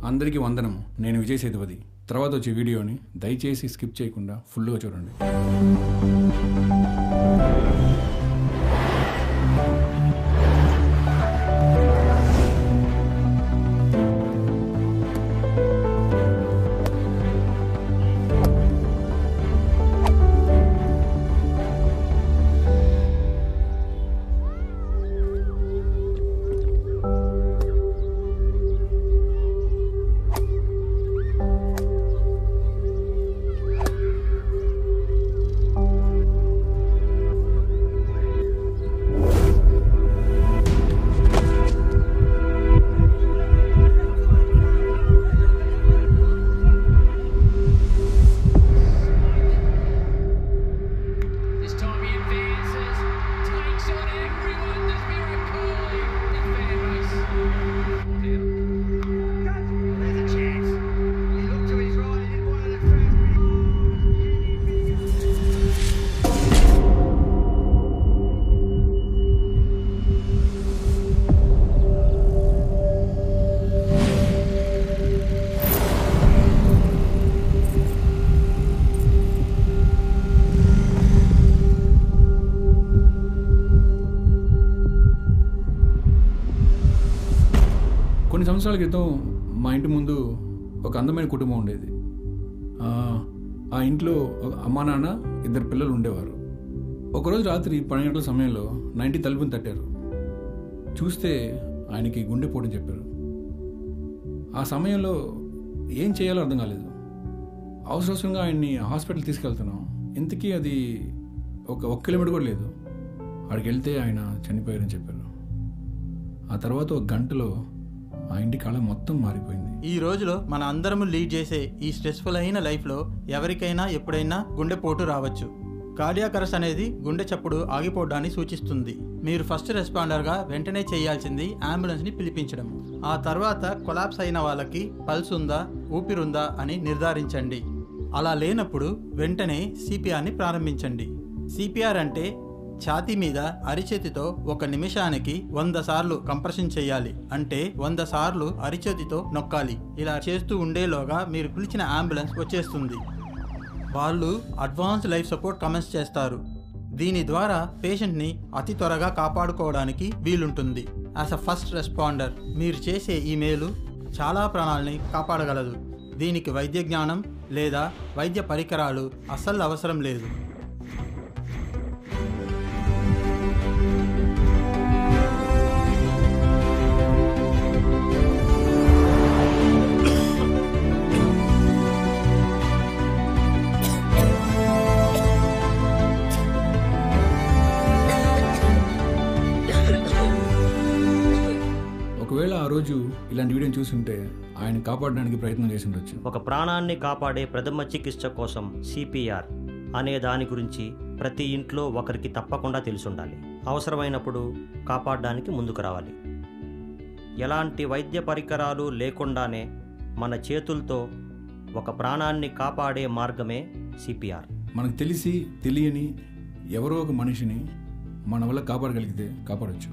అందరికీ వందనము. నేను విజయ్ సేతుపతి. తర్వాత వచ్చే వీడియోని దయచేసి స్కిప్ చేయకుండా ఫుల్గా చూడండి. కొన్ని సంవత్సరాల క్రితం మా ఇంటి ముందు ఒక అందమైన కుటుంబం ఉండేది. ఆ ఇంట్లో అమ్మా నాన్న, 2 పిల్లలు ఉండేవారు. ఒకరోజు రాత్రి 12 గంటల సమయంలో 90 తలుపుని తట్టారు. చూస్తే ఆయనకి గుండెపోటు చెప్పారు. ఆ సమయంలో ఏం చేయాలో అర్థం కాలేదు. అవసరంగా ఆయన్ని హాస్పిటల్ తీసుకెళ్తున్నాం. ఇంతకీ అది ఒక కిలోమీటర్ కూడా లేదు. అక్కడికి వెళ్తే ఆయన చనిపోయారని చెప్పారు. ఆ తర్వాత 1 గంటలో ఆ ఇంటి కాలం మొత్తం మారిపోయింది. ఈ రోజులో మన అందరం లీడ్ చేసే ఈ స్ట్రెస్ఫుల్ అయిన లైఫ్లో ఎవరికైనా ఎప్పుడైనా గుండెపోటు రావచ్చు. కార్డియాక్ అరెస్ట్ అనేది గుండె చప్పుడు ఆగిపోవడాన్ని సూచిస్తుంది. మీరు ఫస్ట్ రెస్పాండర్గా వెంటనే చేయాల్సింది అంబులెన్స్ని పిలిపించడం. ఆ తర్వాత కొలాప్స్ అయిన వాళ్ళకి పల్స్ ఉందా, ఊపిరుందా అని నిర్ధారించండి. అలా లేనప్పుడు వెంటనే సిపిఆర్ని ప్రారంభించండి. సిపిఆర్ అంటే ఛాతీ మీద అరిచేతితో 1 నిమిషానికి 100 సార్లు కంప్రెషన్ చేయాలి. అంటే 100 సార్లు అరిచేతితో నొక్కాలి. ఇలా చేస్తూ ఉండేలోగా మీరు పిలిచిన అంబులెన్స్ వచ్చేస్తుంది. వాళ్ళు అడ్వాన్స్ లైఫ్ సపోర్ట్ కమెంట్స్ చేస్తారు. దీని ద్వారా పేషెంట్ని అతి త్వరగా కాపాడుకోవడానికి వీలుంటుంది. యాజ్ అ ఫస్ట్ రెస్పాండర్ మీరు చేసే ఈ మేలు చాలా ప్రాణాలని కాపాడగలదు. దీనికి వైద్య జ్ఞానం లేదా వైద్య పరికరాలు అస్సలు అవసరం లేదు. ఒకవేళ ఆ రోజు ఇలాంటి వీడియోని చూస్తుంటే ఆయన కాపాడడానికి ప్రయత్నం చేసి ఉండొచ్చు. ఒక ప్రాణాన్ని కాపాడే ప్రథమ చికిత్స కోసం సిపిఆర్ అనే దాని గురించి ప్రతి ఇంట్లో ఒకరికి తప్పకుండా తెలిసుండాలి. అవసరమైనప్పుడు కాపాడడానికి ముందుకు రావాలి. ఎలాంటి వైద్య పరికరాలు లేకుండానే మన చేతులతో ఒక ప్రాణాన్ని కాపాడే మార్గమే సిపిఆర్. మనకు తెలిసి తెలియని ఎవరో ఒక మనిషిని మన వల్ల కాపాడగలిగితే కాపాడవచ్చు.